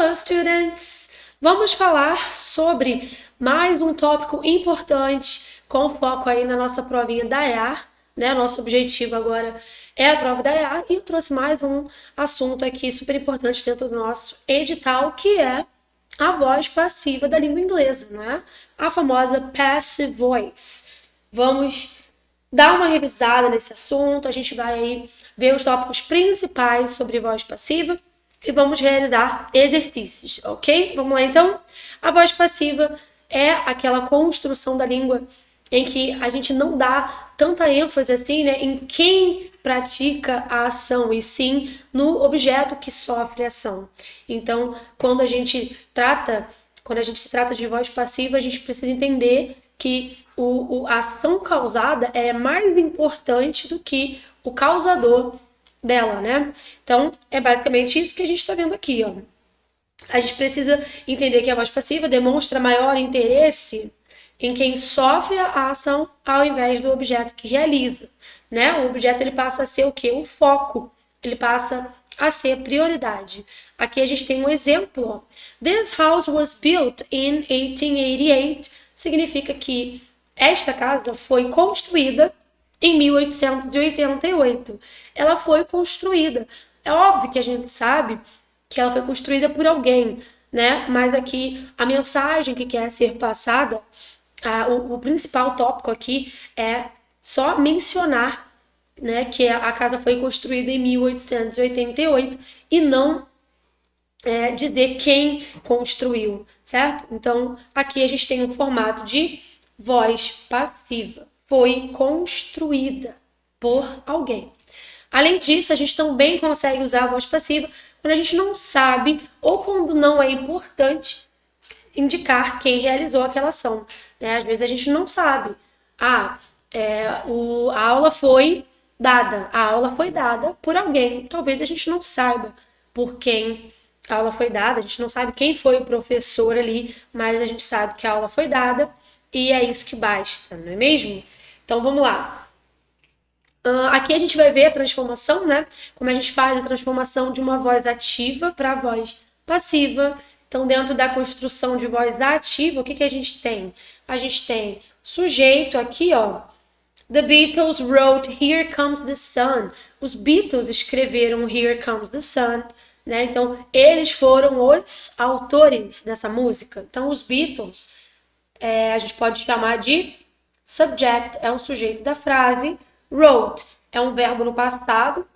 Hello, students! Vamos falar sobre mais um tópico importante com foco aí na nossa provinha da EAR, né? Nosso objetivo agora é a prova da EAR e eu trouxe mais um assunto aqui super importante dentro do nosso edital, que é a voz passiva da língua inglesa, não é? A famosa passive voice. Vamos dar uma revisada nesse assunto, a gente vai aí ver os tópicos principais sobre voz passiva e vamos realizar exercícios, ok? Vamos lá então? A voz passiva é aquela construção da língua em que a gente não dá tanta ênfase assim, né, em quem pratica a ação e sim no objeto que sofre a ação. Então, quando a gente se trata de voz passiva, a gente precisa entender que a ação causada é mais importante do que o causador dela, né? Então, é basicamente isso que a gente está vendo aqui, ó. A gente precisa entender que a voz passiva demonstra maior interesse em quem sofre a ação ao invés do objeto que realiza, né? O objeto ele passa a ser o quê? O foco. Ele passa a ser prioridade. Aqui a gente tem um exemplo, ó. This house was built in 1888. Significa que esta casa foi construída em 1888. Ela foi construída. É óbvio que a gente sabe que ela foi construída por alguém, né? Mas aqui a mensagem que quer ser passada, o principal tópico aqui é só mencionar, né, que a casa foi construída em 1888 e não dizer quem construiu, certo? Então, aqui a gente tem um formato de voz passiva. Foi construída por alguém. Além disso, a gente também consegue usar a voz passiva quando a gente não sabe ou quando não é importante indicar quem realizou aquela ação, né? Às vezes a gente não sabe. A aula foi dada. A aula foi dada por alguém. Talvez a gente não saiba por quem a aula foi dada. A gente não sabe quem foi o professor ali, mas a gente sabe que a aula foi dada e é isso que basta, não é mesmo? Então vamos lá. Aqui a gente vai ver a transformação, né? Como a gente faz a transformação de uma voz ativa para a voz passiva. Então, dentro da construção de voz ativa, o que a gente tem? A gente tem sujeito aqui, ó. The Beatles wrote Here Comes the Sun. Os Beatles escreveram Here Comes the Sun, né? Então, eles foram os autores dessa música. Então, os Beatles, a gente pode chamar de subject, é um sujeito da frase. Wrote é um verbo no passado,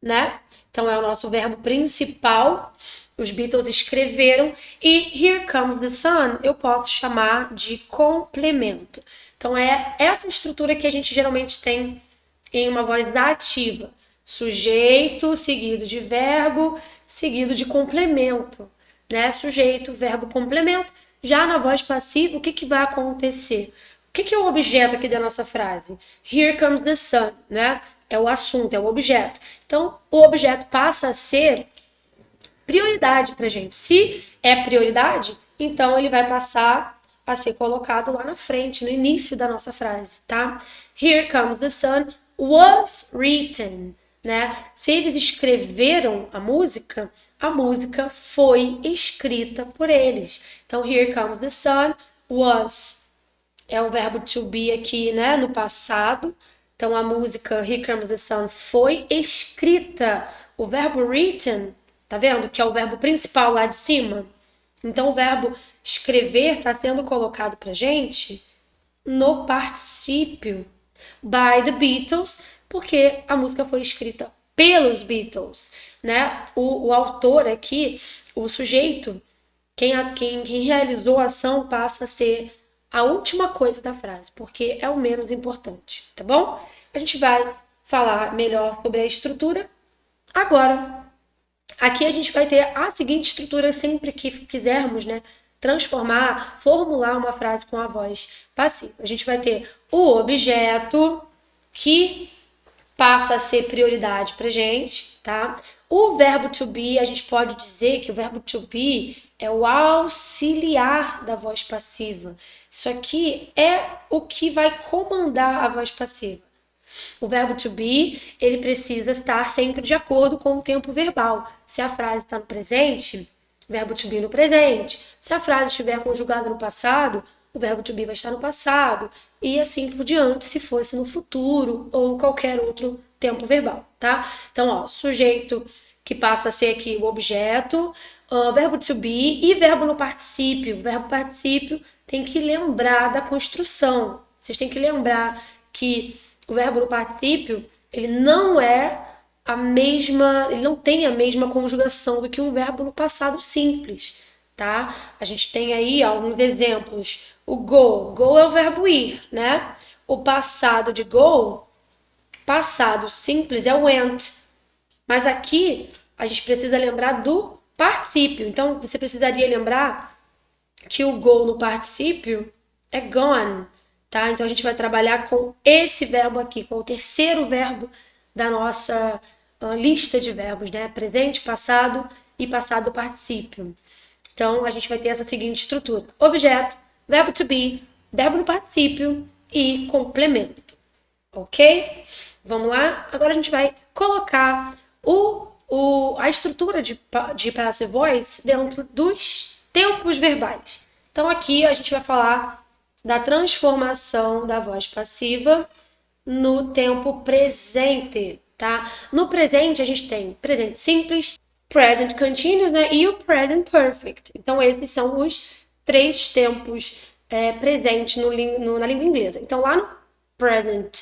né? Então é o nosso verbo principal. Os Beatles escreveram. E Here Comes the Sun eu posso chamar de complemento. Então é essa estrutura que a gente geralmente tem em uma voz dativa. Sujeito, seguido de verbo, seguido de complemento, né? Sujeito, verbo, complemento. Já na voz passiva, o que vai acontecer? O que é o objeto aqui da nossa frase? Here comes the sun, né? É o assunto, é o objeto. Então, o objeto passa a ser prioridade pra gente. Se é prioridade, então ele vai passar a ser colocado lá na frente, no início da nossa frase, tá? Here comes the sun was written, né? Se eles escreveram a música foi escrita por eles. Então, here comes the sun was é o verbo to be aqui, né, no passado. Então, a música Here Comes the Sun foi escrita. O verbo written, tá vendo? Que é o verbo principal lá de cima. Então, o verbo escrever está sendo colocado pra gente no particípio by the Beatles, porque a música foi escrita pelos Beatles, né? O autor aqui, o sujeito, quem realizou a ação passa a ser a última coisa da frase, porque é o menos importante, tá bom? A gente vai falar melhor sobre a estrutura agora. Aqui a gente vai ter a seguinte estrutura sempre que quisermos, né, formular uma frase com a voz passiva. A gente vai ter o objeto que passa a ser prioridade pra gente, tá? O verbo to be, a gente pode dizer que o verbo to be é o auxiliar da voz passiva. Isso aqui é o que vai comandar a voz passiva. O verbo to be, ele precisa estar sempre de acordo com o tempo verbal. Se a frase está no presente, verbo to be no presente. Se a frase estiver conjugada no passado, o verbo to be vai estar no passado. E assim por diante, se fosse no futuro ou qualquer outro tempo verbal, tá? Então, ó, sujeito que passa a ser aqui o objeto, verbo to be e verbo no particípio. O verbo particípio tem que lembrar da construção. Vocês têm que lembrar que o verbo no particípio, ele não tem a mesma conjugação do que um verbo no passado simples, tá? A gente tem aí alguns exemplos. O go. Go é o verbo ir, né? O passado de go, passado simples, é o went. Mas aqui a gente precisa lembrar do particípio. Então, você precisaria lembrar que o go no particípio é gone, tá? Então, a gente vai trabalhar com esse verbo aqui, com o terceiro verbo da nossa lista de verbos, né? Presente, passado e passado particípio. Então, a gente vai ter essa seguinte estrutura. Objeto, verbo to be, verbo no particípio e complemento. Ok? Vamos lá? Agora a gente vai colocar a estrutura de passive voice dentro dos tempos verbais. Então, aqui a gente vai falar da transformação da voz passiva no tempo presente, tá? No presente, a gente tem presente simples, present continuous, né? E o present perfect. Então, esses são os 3 tempos presentes na língua inglesa. Então, lá no present,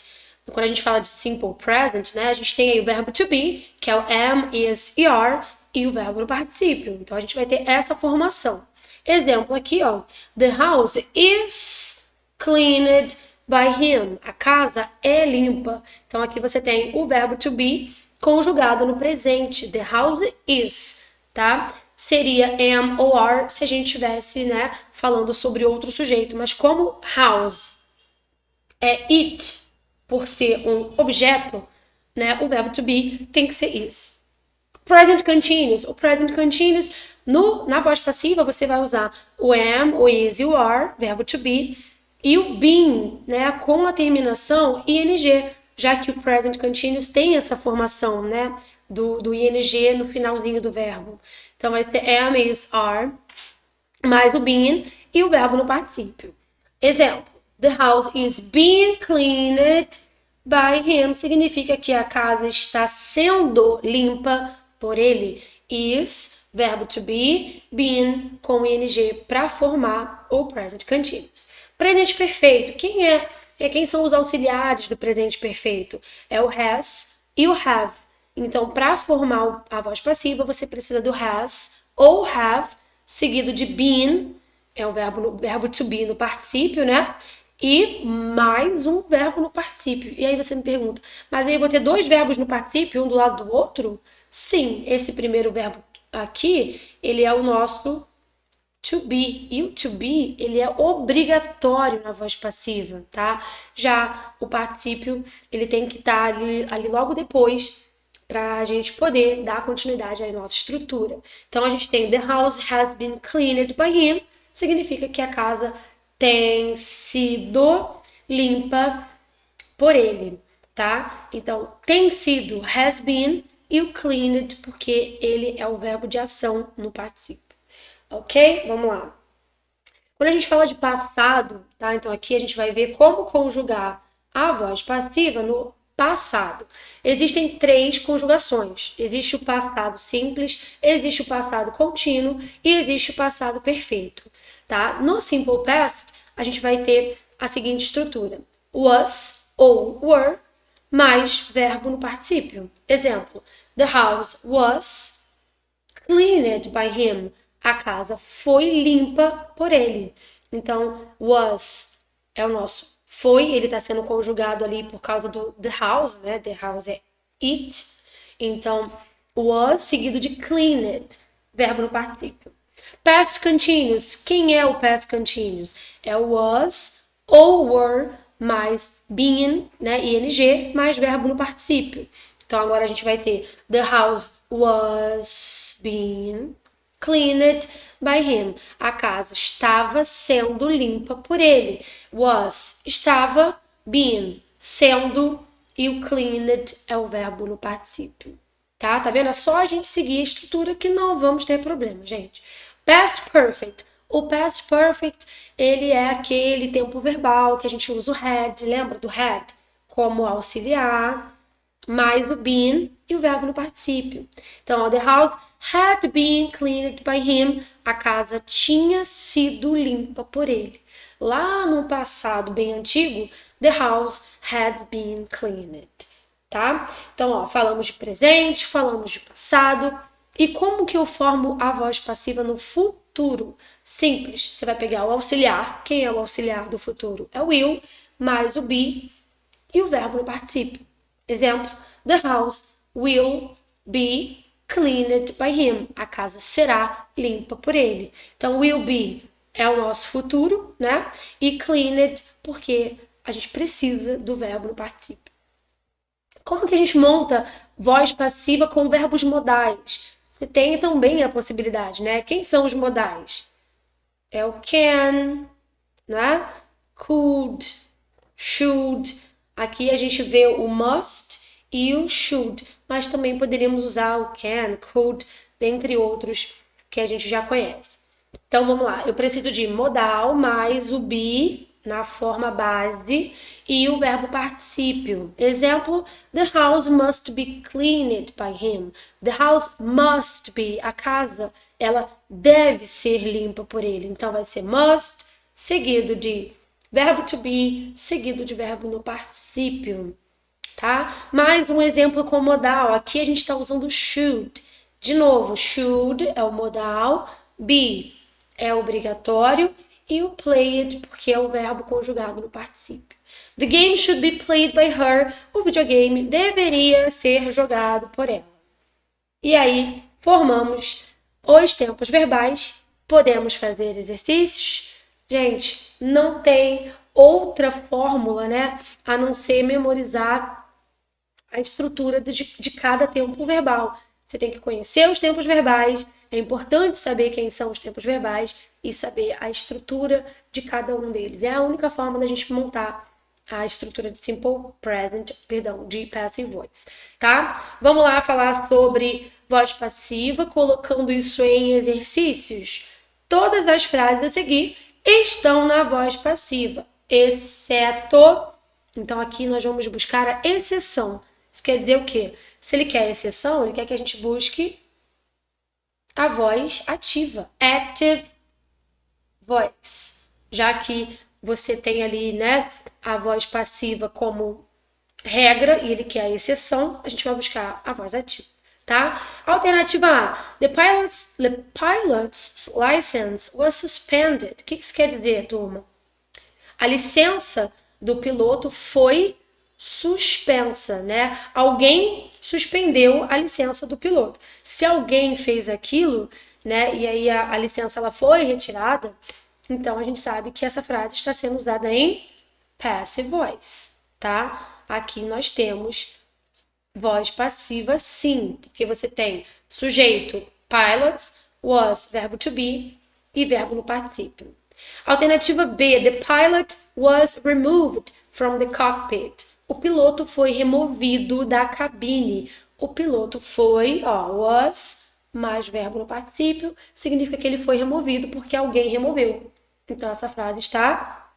quando a gente fala de simple present, né? A gente tem aí o verbo to be, que é o am, is e are, e o verbo no particípio. Então, a gente vai ter essa formação. Exemplo aqui, ó. The house is cleaned by him. A casa é limpa. Então, aqui você tem o verbo to be conjugado no presente. The house is, tá? Seria am ou are se a gente estivesse, né, falando sobre outro sujeito. Mas como house é it, por ser um objeto, né, o verbo to be tem que ser is. Present continuous. O present continuous, na voz passiva, você vai usar o am, o is e o are, verbo to be, e o been, né, com a terminação ing, já que o present continuous tem essa formação, né, do ing no finalzinho do verbo. Então, vai ser am, is, are, mais o been e o verbo no particípio. Exemplo. The house is being cleaned by him. Significa que a casa está sendo limpa por ele. Is, verbo to be, been com ing para formar o present continuous. Presente perfeito. Quem são os auxiliares do presente perfeito? É o has e o have. Então, para formar a voz passiva, você precisa do has ou have, seguido de been, é o verbo to be no particípio, né? E mais um verbo no particípio. E aí você me pergunta, mas aí eu vou ter 2 verbos no particípio, um do lado do outro? Sim, esse primeiro verbo aqui, ele é o nosso to be. E o to be, ele é obrigatório na voz passiva, tá? Já o particípio, ele tem que estar ali logo depois para a gente poder dar continuidade à nossa estrutura. Então, a gente tem the house has been cleaned by him, significa que a casa tem sido limpa por ele, tá? Então, tem sido, has been, e o cleaned, porque ele é o verbo de ação no particípio. Ok? Vamos lá. Quando a gente fala de passado, tá? Então, aqui a gente vai ver como conjugar a voz passiva no passado. Existem 3 conjugações. Existe o passado simples, existe o passado contínuo e existe o passado perfeito, tá? No simple past, a gente vai ter a seguinte estrutura: was ou were mais verbo no particípio. Exemplo: the house was cleaned by him. A casa foi limpa por ele. Então, was é o nosso foi, ele está sendo conjugado ali por causa do the house, né? The house é it. Então, was seguido de cleaned, verbo no particípio. Past continuous. Quem é o past continuous? É o was ou were mais being, né? ing, mais verbo no particípio. Então, agora a gente vai ter the house was being cleaned by him. A casa estava sendo limpa por ele. Was estava, being sendo, e o cleaned é o verbo no particípio. tá? Tá vendo? É só a gente seguir a estrutura que não vamos ter problema, gente. Past Perfect. O Past Perfect, ele é aquele tempo verbal que a gente usa o had, lembra do had? Como auxiliar, mais o been e o verbo no particípio. Então, the house had been cleaned by him. A casa tinha sido limpa por ele. Lá no passado bem antigo, the house had been cleaned, tá? Então, ó, falamos de presente, falamos de passado. E como que eu formo a voz passiva no futuro? Simples. Você vai pegar o auxiliar. Quem é o auxiliar do futuro? É o will, mais o be e o verbo no particípio. Exemplo: the house will be cleaned by him. A casa será limpa por ele. Então, will be é o nosso futuro, né? E cleaned porque a gente precisa do verbo no particípio. Como que a gente monta voz passiva com verbos modais? Você tem também a possibilidade, né? Quem são os modais? É o can, né? Could, should. Aqui a gente vê o must e o should, mas também poderíamos usar o can, could, dentre outros que a gente já conhece. Então vamos lá, eu preciso de modal mais o be na forma base e o verbo particípio. Exemplo: the house must be cleaned by him. The house must be, a casa, ela deve ser limpa por ele. Então vai ser must, seguido de verbo to be, seguido de verbo no particípio, tá? Mais um exemplo com modal. Aqui a gente está usando should. De novo, should é o modal, be é obrigatório e o played porque é o verbo conjugado no particípio. The game should be played by her. O videogame deveria ser jogado por ela. E aí, formamos os tempos verbais. Podemos fazer exercícios. Gente, não tem outra fórmula, né? A não ser memorizar a estrutura de cada tempo verbal. Você tem que conhecer os tempos verbais. É importante saber quem são os tempos verbais e saber a estrutura de cada um deles. É a única forma da gente montar a estrutura de simple present, perdão, de passive voice, tá? Vamos lá falar sobre voz passiva, colocando isso em exercícios. Todas as frases a seguir estão na voz passiva, exceto... Então aqui nós vamos buscar a exceção. Isso quer dizer o quê? Se ele quer exceção, ele quer que a gente busque a voz ativa, active voice, já que você tem ali, né, a voz passiva como regra e ele quer a exceção, a gente vai buscar a voz ativa, tá? Alternativa A: the pilot's license was suspended. O que isso quer dizer, turma? A licença do piloto foi suspensa, né? Alguém suspendeu a licença do piloto. Se alguém fez aquilo, né, e aí a licença ela foi retirada, então a gente sabe que essa frase está sendo usada em passive voice, tá? Aqui nós temos voz passiva sim, porque você tem sujeito, pilots, was, verbo to be e verbo no particípio. Alternativa B: the pilot was removed from the cockpit. O piloto foi removido da cabine. O piloto foi, ó, was, mais verbo no particípio, significa que ele foi removido porque alguém removeu. Então, essa frase está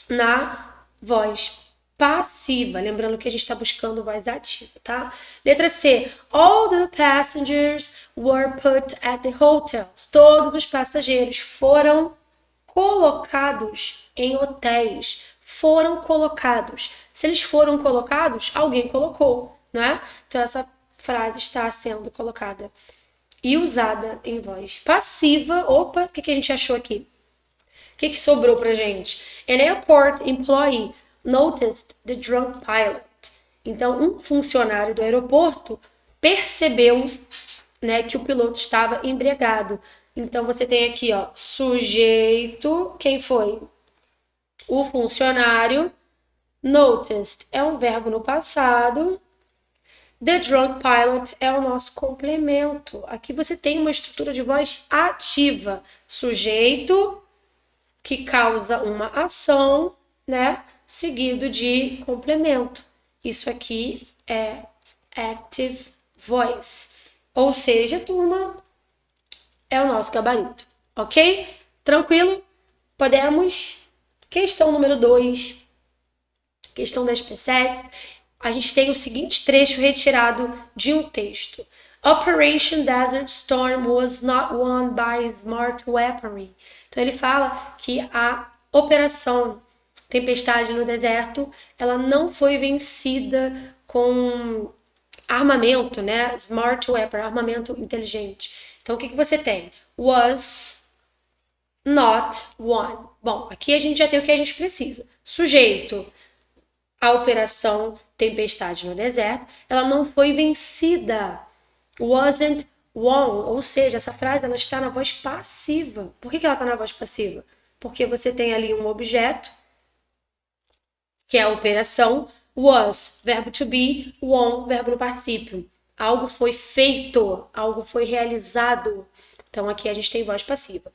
na voz passiva. Lembrando que a gente está buscando voz ativa, tá? Letra C: all the passengers were put at the hotels. Todos os passageiros foram colocados em hotéis. Foram colocados. Se eles foram colocados, alguém colocou, né? Então, essa frase está sendo colocada e usada em voz passiva. Opa, o que a gente achou aqui? O que sobrou pra gente? An airport employee noticed the drunk pilot. Então, um funcionário do aeroporto percebeu, né, que o piloto estava embriagado. Então, você tem aqui, ó, sujeito, quem foi? O funcionário. Noticed é um verbo no passado. The drunk pilot é o nosso complemento. Aqui você tem uma estrutura de voz ativa. Sujeito que causa uma ação, né? Seguido de complemento. Isso aqui é active voice. Ou seja, turma, é o nosso gabarito, ok? Tranquilo? Podemos? Questão número 2, questão das P7. A gente tem o seguinte trecho retirado de um texto. Operation Desert Storm was not won by smart weaponry. Então ele fala que a operação Tempestade no Deserto, ela não foi vencida com armamento, né? Smart weapon, armamento inteligente. Então o que você tem? Was not won. Bom, aqui a gente já tem o que a gente precisa. Sujeito, a operação Tempestade no Deserto, ela não foi vencida. Wasn't won, ou seja, essa frase ela está na voz passiva. Por que ela está na voz passiva? Porque você tem ali um objeto, que é a operação, was, verbo to be, won, verbo no particípio. Algo foi feito, algo foi realizado. Então aqui a gente tem voz passiva.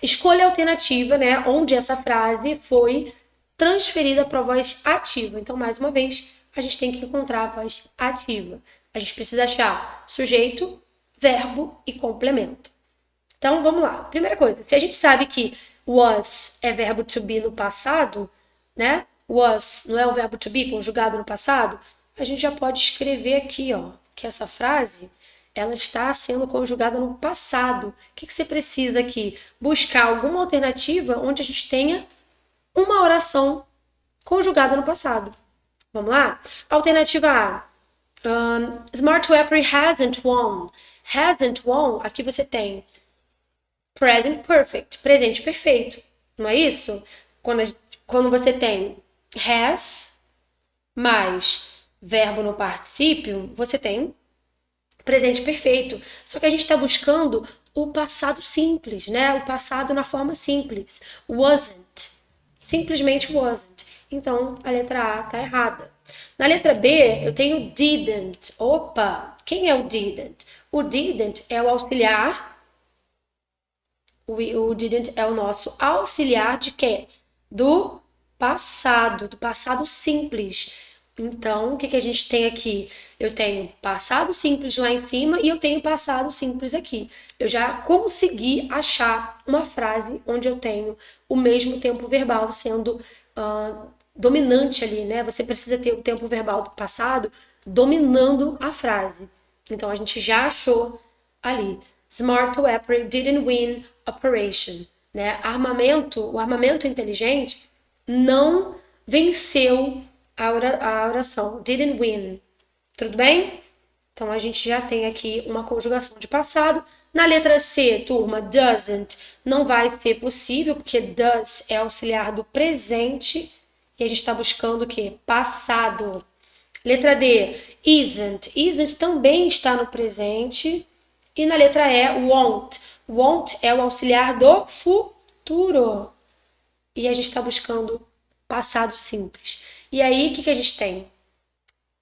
Escolha a alternativa, né, onde essa frase foi transferida para a voz ativa. Então, mais uma vez, a gente tem que encontrar a voz ativa. A gente precisa achar sujeito, verbo e complemento. Então, vamos lá. Primeira coisa, se a gente sabe que was é verbo to be no passado, né? Was não é o verbo to be conjugado no passado, a gente já pode escrever aqui, ó, que essa frase ela está sendo conjugada no passado. O que você precisa aqui? Buscar alguma alternativa onde a gente tenha uma oração conjugada no passado. Vamos lá? Alternativa A. Smart weaponry hasn't won. Hasn't won, aqui você tem present perfect, presente perfeito. Não é isso? Quando você tem has mais verbo no particípio, você tem presente perfeito. Só que a gente está buscando o passado simples, né? O passado na forma simples. Wasn't. Simplesmente wasn't. Então, a letra A está errada. Na letra B, eu tenho didn't. Opa! Quem é o didn't? O didn't é o auxiliar. O didn't é o nosso auxiliar de quê? Do passado simples. Então, o que a gente tem aqui? Eu tenho passado simples lá em cima e eu tenho passado simples aqui. Eu já consegui achar uma frase onde eu tenho o mesmo tempo verbal sendo dominante ali, né? Você precisa ter o tempo verbal do passado dominando a frase. Então, a gente já achou ali. Smart weaponry didn't win operation. Né? O armamento inteligente não venceu a oração. Didn't win. Tudo bem? Então, a gente já tem aqui uma conjugação de passado. Na letra C, turma, doesn't não vai ser possível, porque does é auxiliar do presente. E a gente está buscando o quê? Passado. Letra D, isn't. Isn't também está no presente. E na letra E, won't. Won't é o auxiliar do futuro. E a gente está buscando passado simples. E aí, o que a gente tem?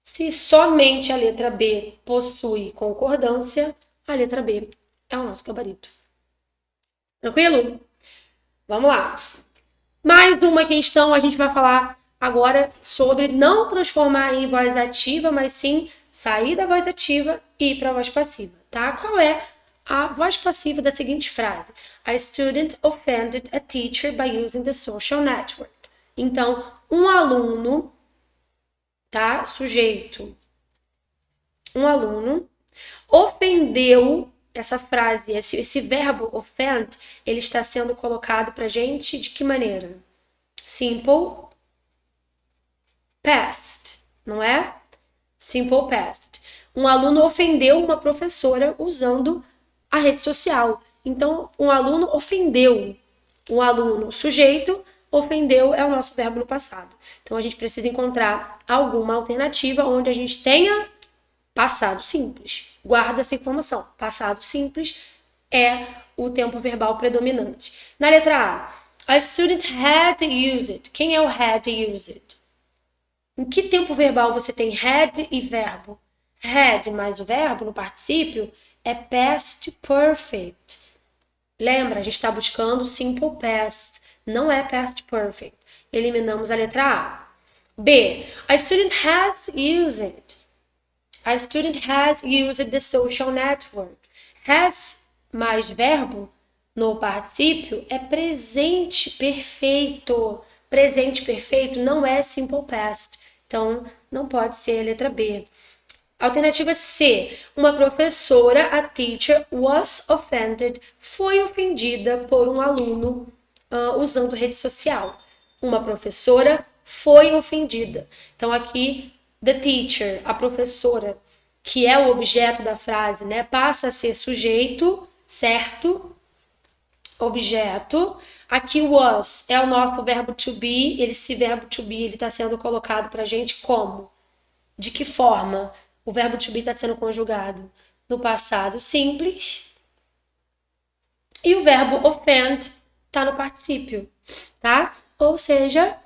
Se somente a letra B possui concordância, a letra B é o nosso gabarito. Tranquilo? Vamos lá. Mais uma questão, a gente vai falar agora sobre não transformar em voz ativa, mas sim sair da voz ativa e ir para a voz passiva, tá? Qual é a voz passiva da seguinte frase? A student offended a teacher by using the social network. Então, um aluno, tá? Sujeito. Um aluno ofendeu. Essa frase, esse verbo offend, ele está sendo colocado pra gente de que maneira? Simple past, não é? Simple past. Um aluno ofendeu uma professora usando a rede social. Então, um aluno ofendeu. Um aluno sujeito, ofendeu é o nosso verbo no passado. Então, a gente precisa encontrar alguma alternativa onde a gente tenha passado simples. Guarda essa informação. Passado simples é o tempo verbal predominante. Na letra A student had used it. Quem é o had used it? Em que tempo verbal você tem had e verbo? Had mais o verbo no particípio é past perfect. Lembra, a gente está buscando simple past. Não é past perfect. Eliminamos a letra A. B. A student has used. A student has used the social network. Has mais verbo no particípio é presente perfeito. Presente perfeito não é simple past. Então, não pode ser a letra B. Alternativa C. Uma professora, a teacher, was offended, foi ofendida por um aluno usando rede social. Uma professora foi ofendida. Então, aqui, the teacher, a professora, que é o objeto da frase, né, passa a ser sujeito, certo? Objeto. Aqui was é o nosso verbo to be. Esse verbo to be está sendo colocado para a gente como? De que forma o verbo to be está sendo conjugado? No passado simples. E o verbo offend está no particípio, tá? Ou seja,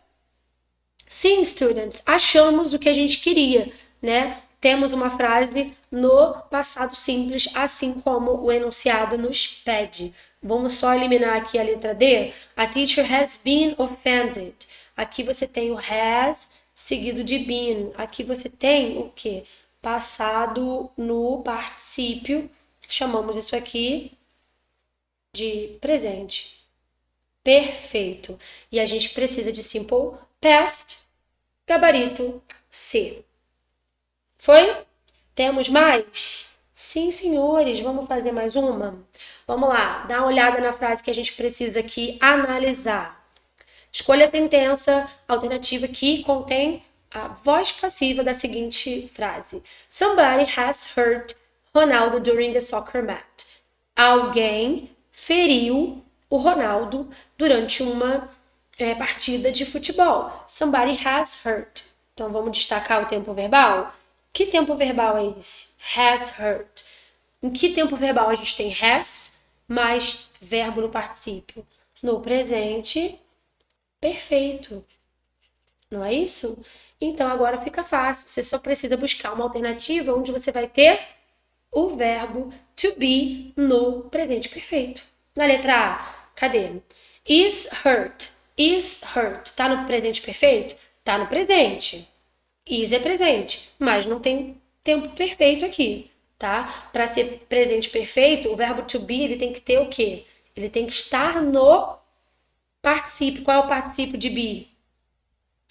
sim, students, achamos o que a gente queria, né? Temos uma frase no passado simples, assim como o enunciado nos pede. Vamos só eliminar aqui a letra D. A teacher has been offended. Aqui você tem o has seguido de been. Aqui você tem o quê? Passado no particípio. Chamamos isso aqui de presente perfeito. E a gente precisa de simple past, gabarito C. Foi? Temos mais? Sim, senhores. Vamos fazer mais uma? Vamos lá. Dá uma olhada na frase que a gente precisa aqui analisar. Escolha a sentença alternativa que contém a voz passiva da seguinte frase. Somebody has hurt Ronaldo during the soccer match. Alguém feriu o Ronaldo durante uma partida de futebol. Somebody has hurt. Então, vamos destacar o tempo verbal. Que tempo verbal é esse? Has hurt. Em que tempo verbal a gente tem has mais verbo no particípio? No presente perfeito. Não é isso? Então, agora fica fácil. Você só precisa buscar uma alternativa onde você vai ter o verbo to be no presente perfeito. Na letra A, cadê? Is hurt. Is hurt. Tá no presente perfeito? Tá no presente. Is é presente, mas não tem tempo perfeito aqui, tá? Para ser presente perfeito, o verbo to be, ele tem que ter o quê? Ele tem que estar no particípio. Qual é o particípio de be?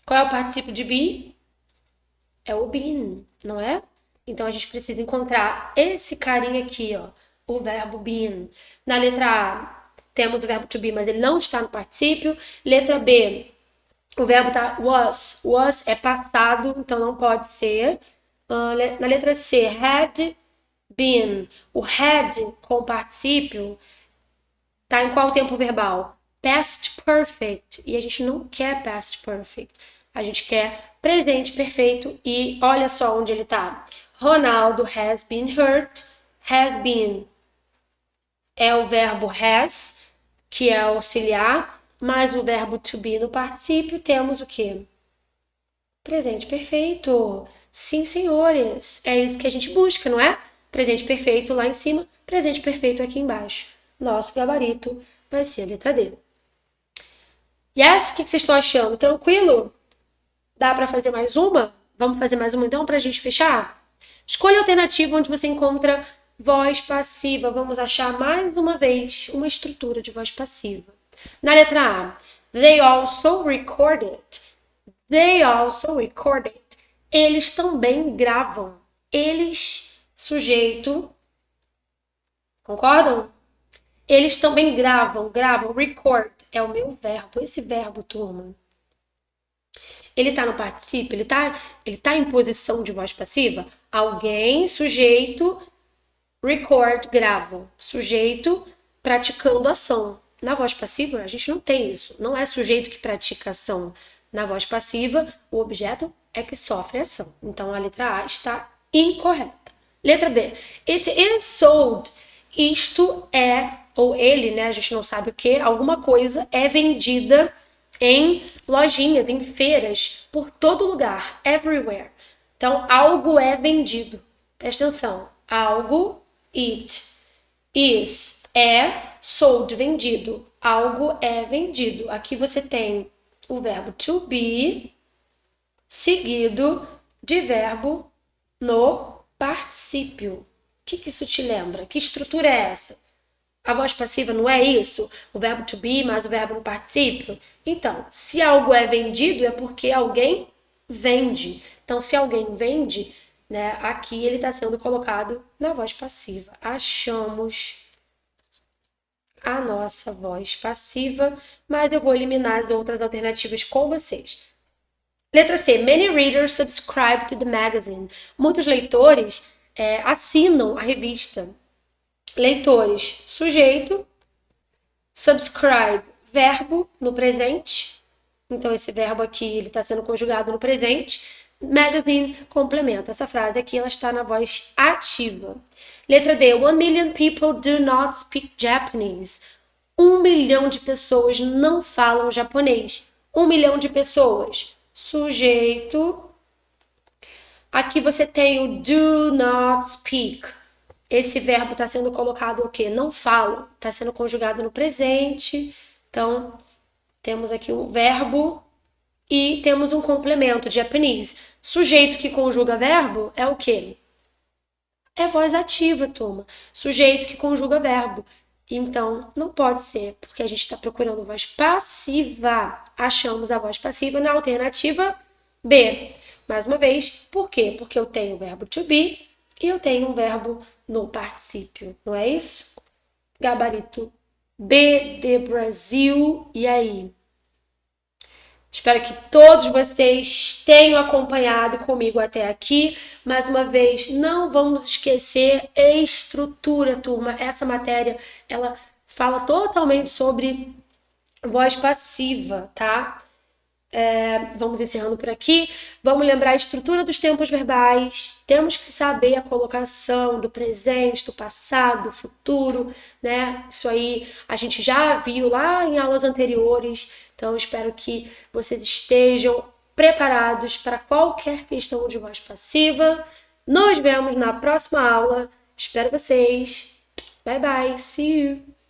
Qual é o particípio de be? É o been, não é? Então, a gente precisa encontrar esse carinha aqui, ó, o verbo been. Na letra A, temos o verbo to be, mas ele não está no particípio. Letra B, o verbo tá was. Was é passado, então não pode ser. Na letra C, had been. O had com o particípio tá em qual tempo verbal? Past perfect. E a gente não quer past perfect. A gente quer presente perfeito. E olha só onde ele tá. Ronaldo has been hurt. Has been é o verbo has, que é auxiliar, mais o verbo to be no particípio, temos o quê? Presente perfeito. Sim, senhores. É isso que a gente busca, não é? Presente perfeito lá em cima, presente perfeito aqui embaixo. Nosso gabarito vai ser a letra D. Yes? O que vocês estão achando? Tranquilo? Dá para fazer mais uma? Vamos fazer mais uma então para a gente fechar? Escolha a alternativa onde você encontra voz passiva. Vamos achar mais uma vez uma estrutura de voz passiva. Na letra A, they also recorded. They also recorded. Eles também gravam. Eles, sujeito. Concordam? Eles também gravam. Record é o meu verbo. Esse verbo, turma. Ele tá no particípio? Ele tá em posição de voz passiva? Alguém, sujeito, record, grava. Sujeito praticando ação. Na voz passiva, a gente não tem isso. Não é sujeito que pratica ação. Na voz passiva, o objeto é que sofre ação. Então, a letra A está incorreta. Letra B. It is sold. Isto é, ou ele, né? A gente não sabe o que. Alguma coisa é vendida em lojinhas, em feiras, por todo lugar. Everywhere. Então, algo é vendido. Presta atenção. Algo, it, is, é, sold, vendido. Algo é vendido. Aqui você tem o verbo to be, seguido de verbo no particípio. O que isso te lembra? Que estrutura é essa? A voz passiva não é isso? O verbo to be mais o verbo no particípio? Então, se algo é vendido, é porque alguém vende. Então, se alguém vende, né, aqui ele está sendo colocado na voz passiva. Achamos a nossa voz passiva, mas eu vou eliminar as outras alternativas com vocês. Letra C. Many readers subscribe to the magazine. Muitos leitores assinam a revista. Leitores, sujeito. Subscribe, verbo no presente. Então, esse verbo aqui ele está sendo conjugado no presente. Magazine, complemento. Essa frase aqui ela está na voz ativa. Letra D. 1 million people do not speak Japanese. 1 milhão de pessoas não falam japonês. 1 milhão de pessoas. Sujeito. Aqui você tem o do not speak. Esse verbo está sendo colocado o quê? Não falo. Está sendo conjugado no presente. Então, temos aqui um verbo e temos um complemento, Japanese. Sujeito que conjuga verbo é o quê? É voz ativa, turma. Sujeito que conjuga verbo. Então, não pode ser, porque a gente está procurando voz passiva. Achamos a voz passiva na alternativa B. Mais uma vez, por quê? Porque eu tenho o verbo to be e eu tenho um verbo no particípio, não é isso? Gabarito B de Brasil. E aí? Espero que todos vocês tenham acompanhado comigo até aqui. Mais uma vez, não vamos esquecer estrutura, turma. Essa matéria, ela fala totalmente sobre voz passiva, tá? Vamos encerrando por aqui. Vamos lembrar a estrutura dos tempos verbais. Temos que saber a colocação do presente, do passado, do futuro, né? Isso aí a gente já viu lá em aulas anteriores. Então, espero que vocês estejam preparados para qualquer questão de voz passiva. Nos vemos na próxima aula. Espero vocês. Bye, bye. See you.